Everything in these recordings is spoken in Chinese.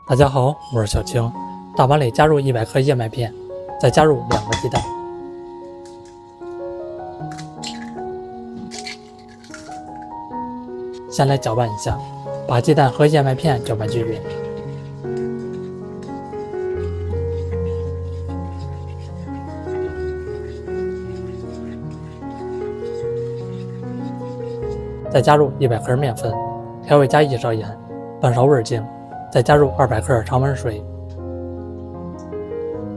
大家好，我是小青。大碗里加入100克燕麦片，再加入2个鸡蛋。先来搅拌一下，把鸡蛋和燕麦片搅拌均匀。再加入100克面粉，调味加1勺盐，半勺味精，再加入200克常温水。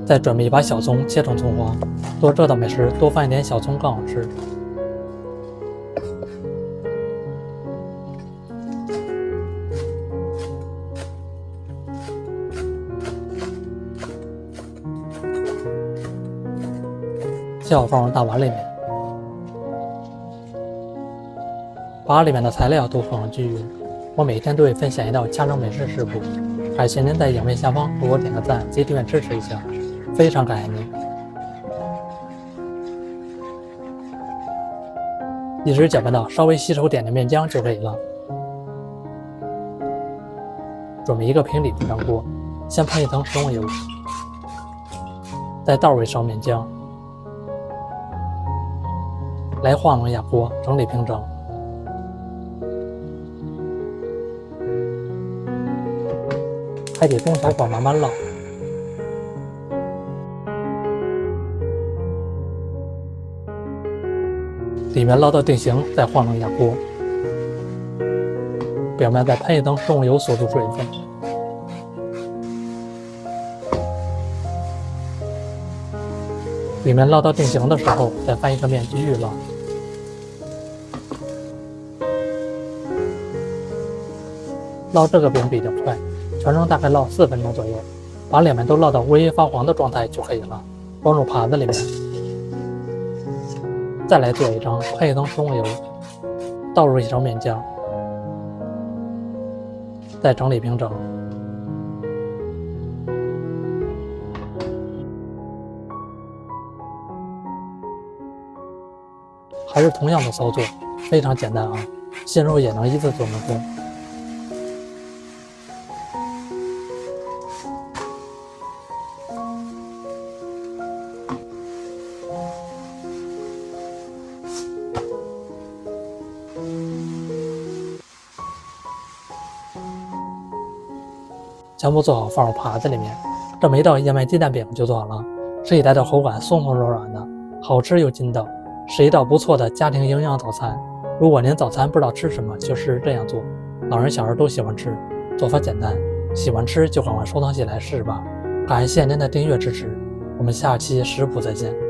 再准备一把小葱，切成葱花。做这道美食多放一点小葱更好吃。切好放入大碗里面，把里面的材料都放上均匀。我每天都会分享一道家常美食食谱，感谢您在影片下方给我点个赞及订阅支持一下，非常感谢您。一直搅拌到稍微吸收点的面浆就可以了。准备一个平底平锅，先喷一层食用油，再倒入1勺面浆，来晃动压锅，整理平整。还得中小火慢慢烙，里面烙到定型，再晃动压锅，表面再喷一层食用油锁住水分。里面烙到定型的时候，再翻一个面继续烙。烙这个饼比较快，全程大概烙4分钟左右，把两面都烙到微发黄的状态就可以了，装入盘子里面。再来做一张，喷一层食用油，倒入1勺面浆，再整理平整。还是同样的操作，非常简单啊，新手也能一次做成功。全部做好放入盘子里面，这么一道燕麦鸡蛋饼就做好了，吃起来的口感松松软软的，好吃又筋道，是一道不错的家庭营养早餐。如果您早餐不知道吃什么，就试试这样做，老人小孩都喜欢吃，做法简单，喜欢吃就赶快收藏起来试试吧。感谢您的订阅支持，我们下期食谱再见。